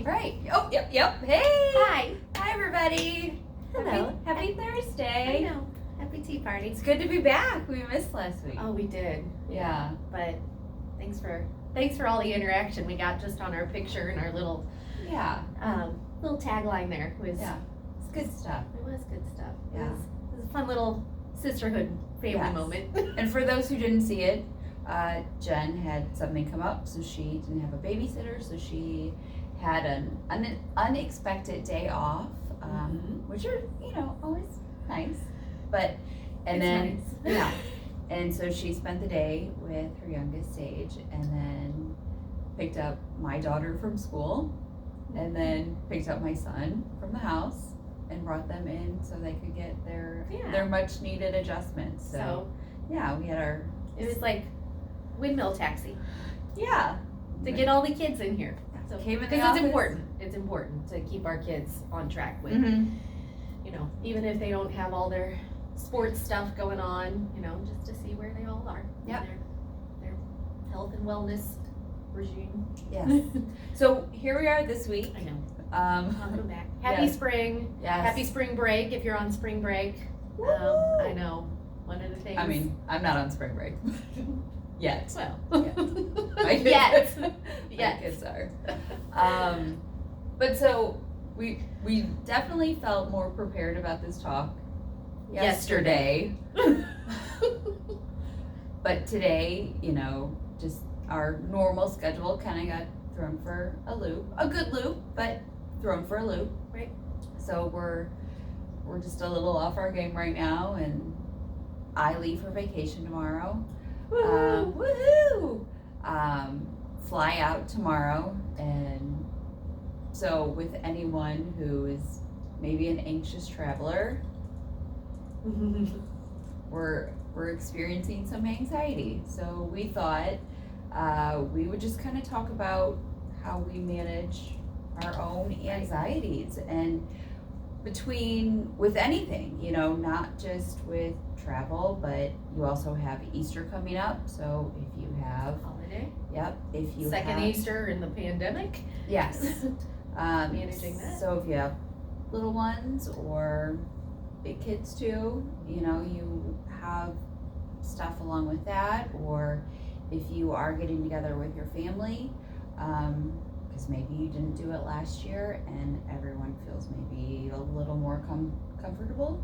Right. Oh, yep. Hey. Hi. Hi, everybody. Hello. Happy Thursday. I know. Happy tea party. It's good to be back. We missed last week. Oh, we did. Yeah. But thanks for all the interaction we got just on our picture and our little tagline there. It's good stuff. It was good stuff. Yeah. It was a fun little sisterhood family moment. And for those who didn't see it, Jen had something come up, so she didn't have a babysitter, so she had an unexpected day off, which are, always nice. Nice. And so she spent the day with her youngest Sage, and then picked up my daughter from school, and then picked up my son from the house, and brought them in so they could get their much needed adjustments. So we had our. It was like windmill taxi. Yeah. To get all the kids in here. So because it's important. It's important to keep our kids on track with, even if they don't have all their sports stuff going on, just to see where they all are. Yep. Their health and wellness regime. Yes. So here we are this week. I know. Welcome back. Happy spring. Yes. Happy spring break if you're on spring break. I know. One of the things. I mean, I'm not on spring break. Yet. Well. Yet. My kids are. But so we definitely felt more prepared about this talk yesterday. But today, just our normal schedule kind of got thrown for a loop. A good loop, but thrown for a loop. Right. So we're just a little off our game right now, and I leave for vacation tomorrow. Woohoo! Fly out tomorrow, and so with anyone who is maybe an anxious traveler, we're experiencing some anxiety. So we thought we would just kind of talk about how we manage our own anxieties, and with anything, not just with travel, but you also have Easter coming up. So if you have holiday, if you second have, Easter in the pandemic, yes, managing that. So if you have little ones or big kids too, you have stuff along with that, or if you are getting together with your family, because maybe you didn't do it last year and everyone feels maybe a little more comfortable,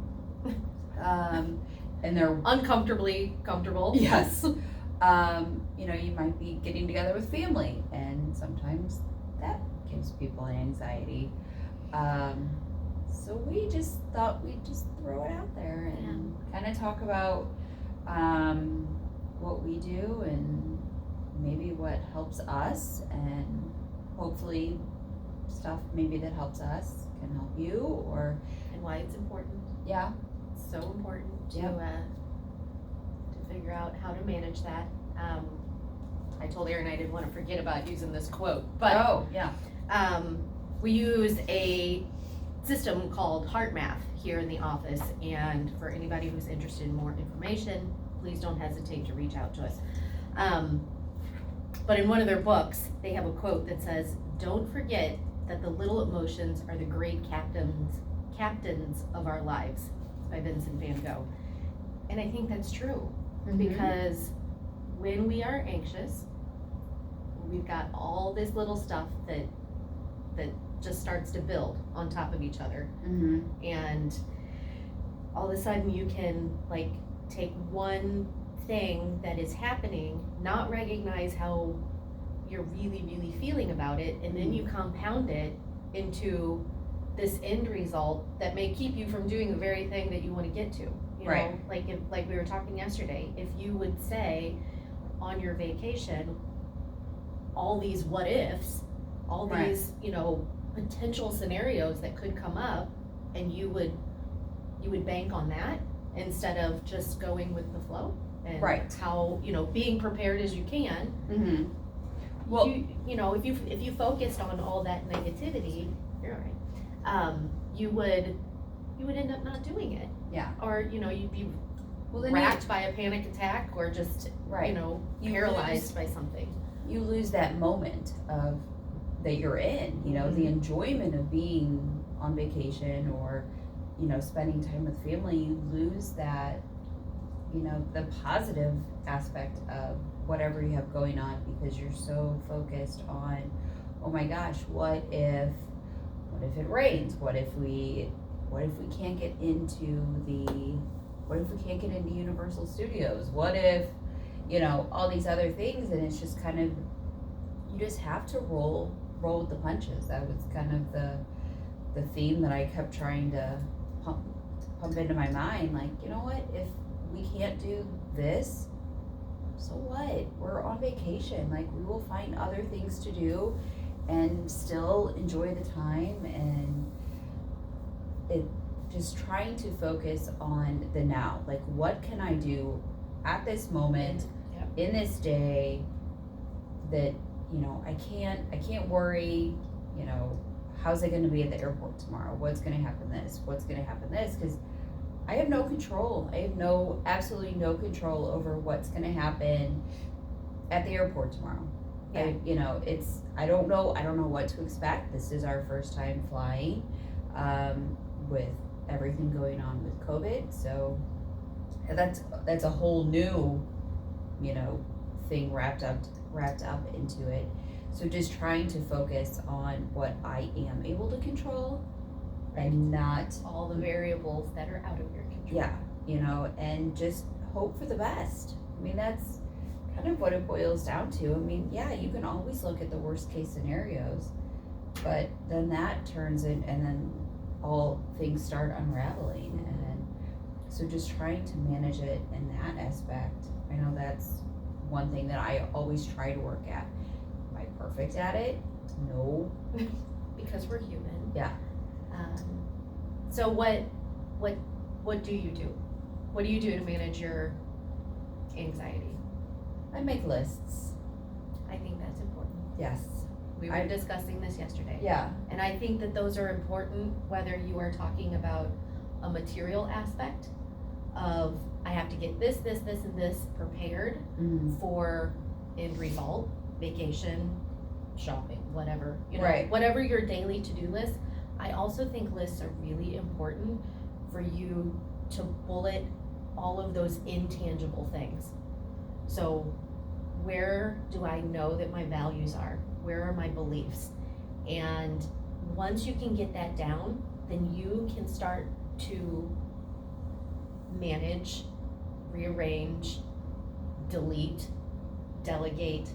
and they're uncomfortably comfortable. Yes. You might be getting together with family, and sometimes that gives people anxiety. So we just thought we'd just throw it out there and kind of talk about what we do and maybe what helps us, and hopefully stuff maybe that helps us can help you, and why it's important. Yeah. It's so important to figure out how to manage that. I told Erin I didn't want to forget about using this quote, but we use a system called Heart Math here in the office, and for anybody who's interested in more information, please don't hesitate to reach out to us. But in one of their books, they have a quote that says, "Don't forget that the little emotions are the great captains of our lives," by Vincent van Gogh. And I think that's true, because when we are anxious, we've got all this little stuff that just starts to build on top of each other. And all of a sudden you can take one thing that is happening, not recognize how you're really, really feeling about it, and then you compound it into this end result that may keep you from doing the very thing that you want to get to. Right. Like we were talking yesterday, if you would say on your vacation all these what ifs, all these potential scenarios that could come up, and you would bank on that instead of just going with the flow, and how being prepared as you can. Well, if you focused on all that negativity, you're all right. You would end up not doing it. Yeah. Or you'd be racked by a panic attack, or just paralyzed by something. You lose that moment of that you're in, you know, the enjoyment of being on vacation or, you know, spending time with family. You lose that, you know, the positive aspect of whatever you have going on because you're so focused on, oh my gosh, what if it rains? What if we can't get into Universal Studios? What if, you know, all these other things? And it's just kind of, you just have to roll with the punches. That was kind of the theme that I kept trying to pump into my mind. Like, you know what, if we can't do this, so what? We're on vacation. Like, we will find other things to do and still enjoy the time. And it just trying to focus on the now. Like, what can I do at this moment, in this day, that, you know, I can't worry, you know, how's it going to be at the airport tomorrow? What's going to happen this? What's going to happen this? Because I have no control. I have absolutely no control over what's going to happen at the airport tomorrow. Yeah. I don't know what to expect. This is our first time flying, with everything going on with COVID. So that's a whole new, you know, thing wrapped up into it. So just trying to focus on what I am able to control, and not all the variables that are out of your control. Yeah, you know, and just hope for the best. I mean, that's kind of what it boils down to. I mean, yeah, you can always look at the worst case scenarios, but then that turns in, and then all things start unraveling. And so just trying to manage it in that aspect. I know that's one thing that I always try to work at. Am I perfect at it? No. Because we're human. Yeah. So what do you do? What do you do to manage your anxiety? I make lists. I think that's important. Yes. We were discussing this yesterday. Yeah. And I think that those are important, whether you are talking about a material aspect of, I have to get this, and this prepared for end result, vacation, shopping, whatever, you know, right. Whatever your daily to-do list. I also think lists are really important for you to bullet all of those intangible things. So where do I know that my values are? Where are my beliefs? And once you can get that down, then you can start to manage, rearrange, delete, delegate,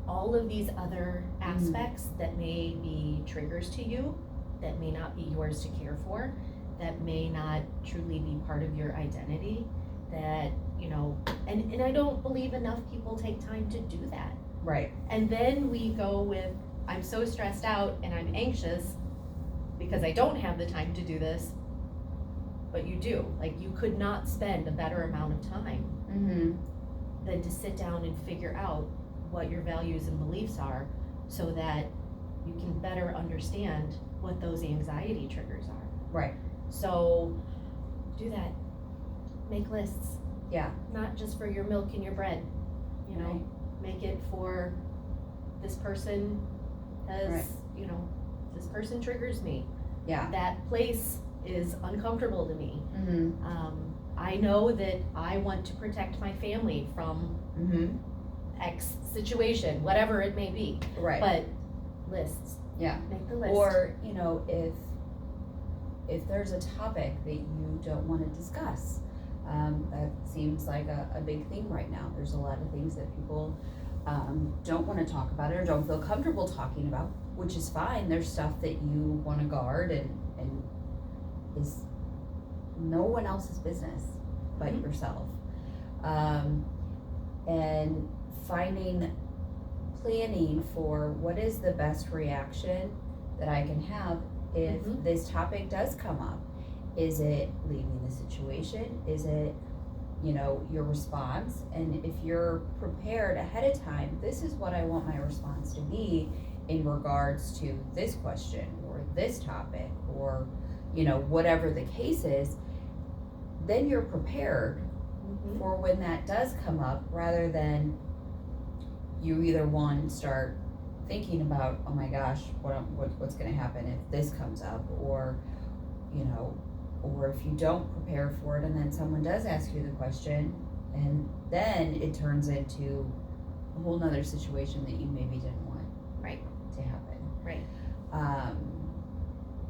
all of these other aspects that may be triggers to you, that may not be yours to care for, that may not truly be part of your identity, that, you know, and I don't believe enough people take time to do that. Right. And then we go with, I'm so stressed out and I'm anxious because I don't have the time to do this, but you do. Like, you could not spend a better amount of time than to sit down and figure out what your values and beliefs are, so that you can better understand what those anxiety triggers are. Right. So do that. Make lists. Yeah. Not just for your milk and your bread, you know. Right. Make it for, this person has, right. You know, this person triggers me. Yeah. That place is uncomfortable to me. I know that I want to protect my family from X situation, whatever it may be. Right. But lists. Yeah. Make the list. Or, you know, if there's a topic that you don't want to discuss, that seems like a big thing right now. There's a lot of things that people don't want to talk about or don't feel comfortable talking about, which is fine. There's stuff that you want to guard and is no one else's business but yourself. And planning for what is the best reaction that I can have if this topic does come up. Is it leaving the situation? Is it, you know, your response? And if you're prepared ahead of time, this is what I want my response to be in regards to this question or this topic, or, you know, whatever the case is, then you're prepared for when that does come up, rather than you either one start thinking about, oh my gosh, what's gonna happen if this comes up, or, you know, or if you don't prepare for it and then someone does ask you the question, and then it turns into a whole nother situation that you maybe didn't want Right. to happen. Right.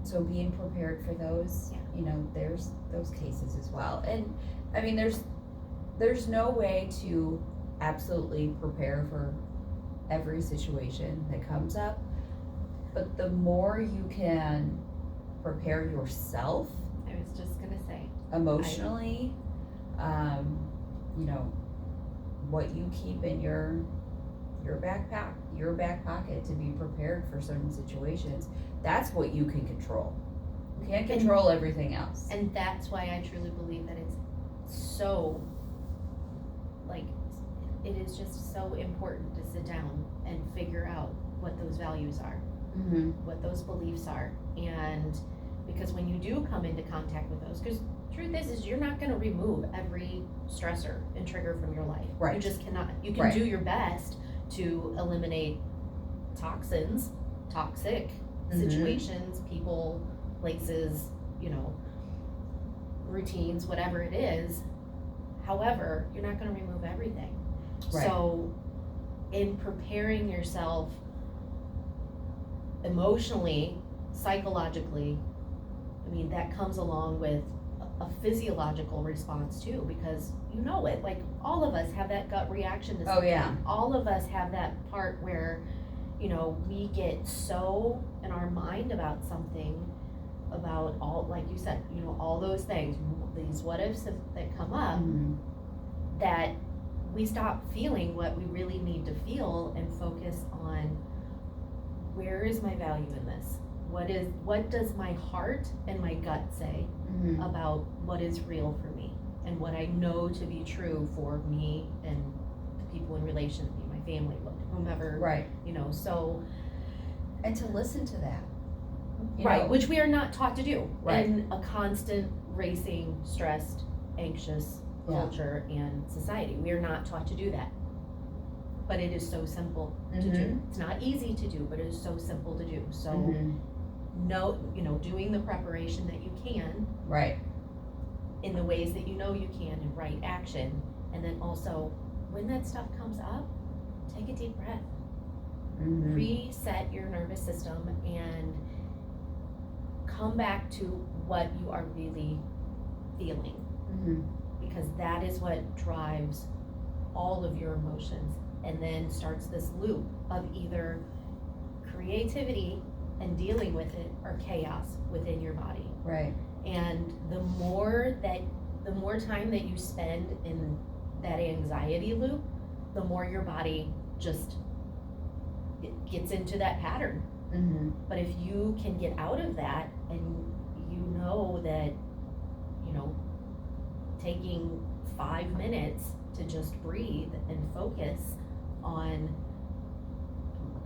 So being prepared for those, Yeah. you know, there's those cases as well. And I mean, there's no way to absolutely prepare for every situation that comes up, but the more you can prepare yourself I was just gonna say. emotionally, you know, what you keep in your back pocket to be prepared for certain situations, that's what you can control. You can't control everything else. And that's why I truly believe that it's so, like, it is just so important to sit down and figure out what those values are, Mm-hmm. what those beliefs are. And because when you do come into contact with those, because truth is you're not gonna remove every stressor and trigger from your life. Right. You just cannot. You can Right. do your best to eliminate toxins, toxic Mhm. situations, people, places, you know, routines, whatever it is. However, you're not gonna remove everything. Right. So in preparing yourself emotionally, psychologically, I mean, that comes along with a physiological response too, because you know it, like all of us have that gut reaction to Oh, something. yeah. All of us have that part where, you know, we get so in our mind about something, about all, like you said, you know, all those things, these what ifs that come up, Mhm. that we stop feeling what we really need to feel and focus on, where is my value in this? What does my heart and my gut say Mhm. about what is real for me and what I know to be true for me and the people in relation to me, my family, whomever, Right. you know, so. And to listen to that. You Right, know, which we are not taught to do Right. in a constant, racing, stressed, anxious Yeah. culture and society. We are not taught to do that. But it is so simple to do. Mhm. It's not easy to do, but it is so simple to do. So, Mhm. you know, doing the preparation that you can Right. in the ways that you know you can in right action. And then also, when that stuff comes up, take a deep breath. Mhm. Reset your nervous system and come back to what you are really feeling, Mhm. because that is what drives all of your emotions, and then starts this loop of either creativity and dealing with it or chaos within your body. Right. And the more time that you spend in that anxiety loop, the more your body just gets into that pattern. Mhm. But if you can get out of that, and you know that, you know, taking 5 minutes to just breathe and focus on,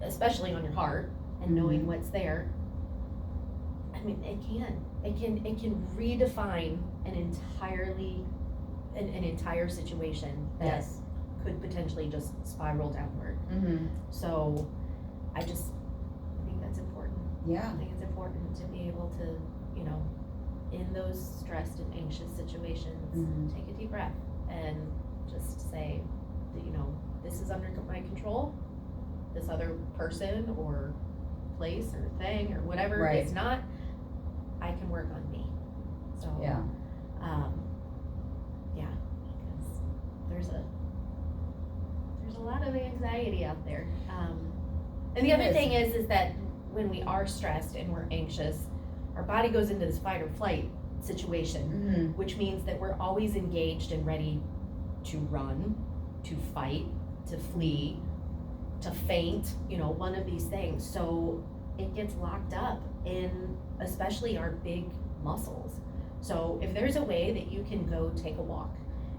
especially on your heart, and knowing Mhm. what's there, I mean, it can redefine an entire situation that Yes. could potentially just spiral downward. Mhm. So I think that's important. Yeah. I think it's important to be able to, you know, in those stressed and anxious situations, Mhm. take a deep breath and just say that, you know, this is under my control. This other person or place or thing or whatever Right. it's not, I can work on me. So Yeah. yeah, because there's a lot of anxiety out there. And the It other is. thing is that when we are stressed and we're anxious, our body goes into this fight or flight situation, Mhm. which means that we're always engaged and ready to run, to fight, to flee, to faint, you know, one of these things. So it gets locked up in especially our big muscles. So if there's a way that you can go take a walk,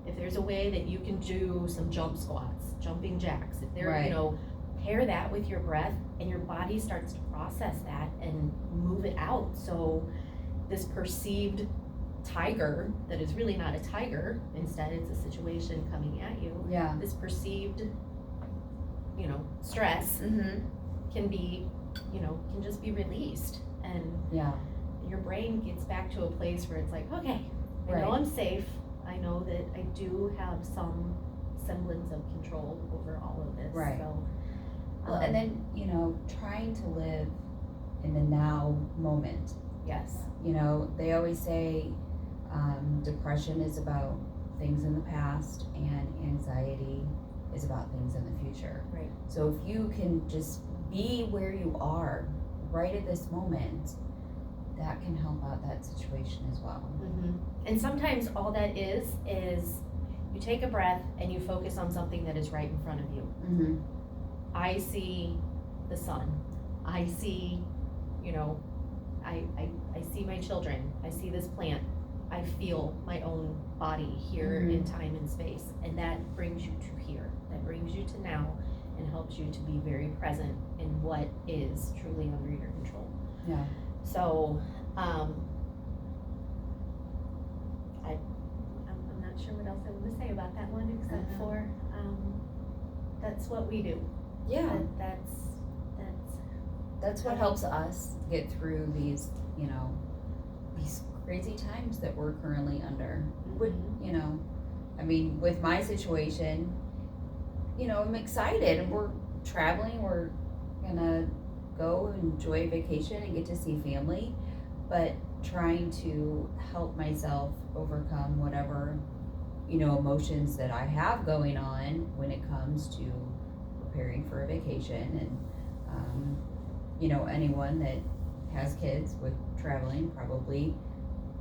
if there's a way that you can do some jump squats, jumping jacks, if there, Right. you know, pair that with your breath, and your body starts to process that and move it out. So this perceived tiger that is really not a tiger, instead it's a situation coming at you, Yeah. this perceived, you know, stress Mhm. can be, can just be released, and Yeah. your brain gets back to a place where it's like, okay, I know Right. I'm safe. I know that I do have some semblance of control over all of this. Right. So, Well, and then, trying to live in the now moment. yes. They always say depression is about things in the past and anxiety is about things in the future. Right. So if you can just be where you are right at this moment, that can help out that situation as well. Mm-hmm. And sometimes all that is you take a breath and you focus on something that is right in front of you. Mm-hmm. I see the sun. I see, I see my children. I see this plant. I feel my own body here in time and space. And that brings you to here. That brings you to now and helps you to be very present in what is truly under your control. Yeah. So, I'm not sure what else I want to say about that one except for, that's what we do. Yeah. That's what helps us get through these, these crazy times that we're currently under. With my situation, I'm excited and we're traveling, we're gonna go enjoy vacation and get to see family, but trying to help myself overcome whatever, emotions that I have going on when it comes to preparing for a vacation. And anyone that has kids with traveling probably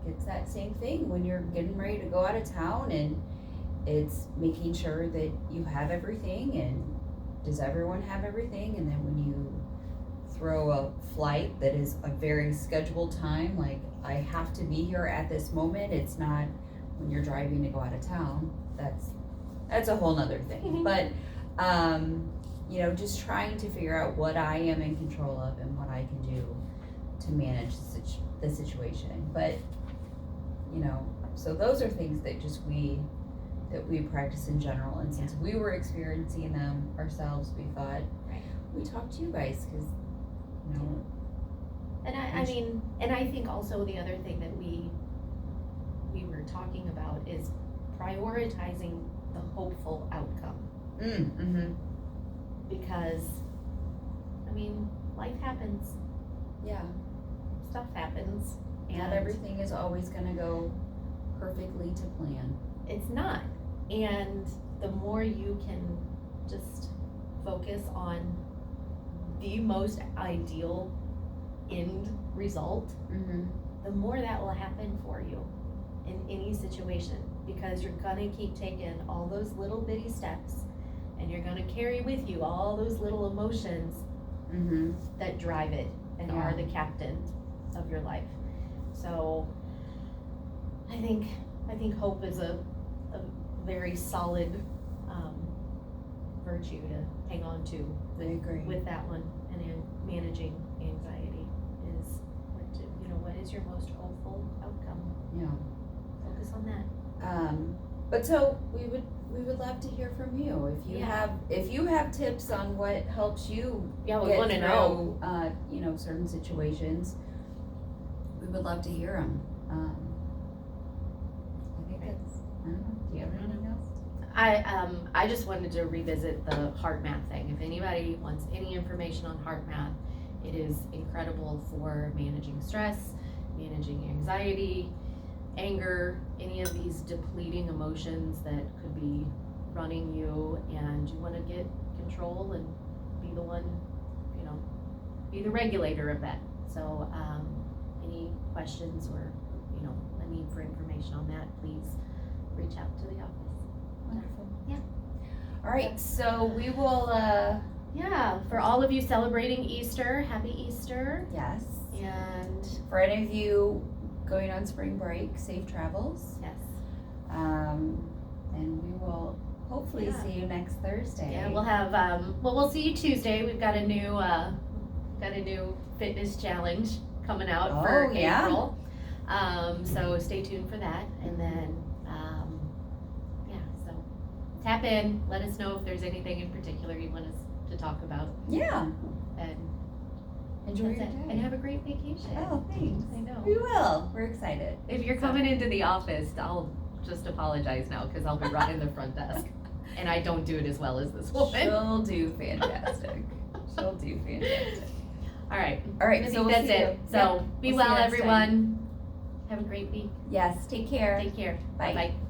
gets that same thing when you're getting ready to go out of town, and it's making sure that you have everything, and does everyone have everything, and then when you throw a flight that is a very scheduled time, like I have to be here at this moment. It's not when you're driving to go out of town. That's a whole nother thing. But just trying to figure out what I am in control of and what I can do to manage the situation. But so those are things that we practice in general. And since we were experiencing them ourselves, we thought we talked to you guys because And I think also the other thing that we were talking about is prioritizing the hopeful outcome. Mm-hmm. Because, life happens. Yeah. Stuff happens. Not everything is always gonna go perfectly to plan. It's not. And the more you can just focus on the most ideal end result, the more that will happen for you in any situation, because you're gonna keep taking all those little bitty steps and you're gonna carry with you all those little emotions that drive it and are the captain of your life. So I think hope is a very solid virtue to hang on to with that one, and in managing anxiety is what is your most hopeful outcome. Yeah. Focus on that. But so we would love to hear from you if you have tips on what helps you we get want to know. through certain situations. We would love to hear them. I think that's. I don't know. Do you have anything else? I just wanted to revisit the heart math thing. If anybody wants any information on heart math, it is incredible for managing stress, managing anxiety, anger, any of these depleting emotions that could be running you, and you want to get control and be the one, be the regulator of that. So any questions or a need for information on that, please reach out to the office. Wonderful. Yeah. All right. So we will. For all of you celebrating Easter, happy Easter. Yes. And for any of you going on spring break, safe travels. Yes. And we will hopefully see you next Thursday. Yeah, we'll have we'll see you Tuesday. We've got a new fitness challenge coming out for April. So stay tuned for that, and then so tap in. Let us know if there's anything in particular you want us to talk about. Yeah. and Enjoy your that's it. day. And have a great vacation. Oh, thanks. I know. We will. We're excited. If you're coming into the office, I'll just apologize now, because I'll be running the front desk. And I don't do it as well as this woman. She'll do fantastic. She'll do fantastic. All right. All right, I so think we'll that's see it. you. So Yep, be we'll see well, you next time. everyone. Have a great week. Yes, take care. Take care. Bye. Bye-bye.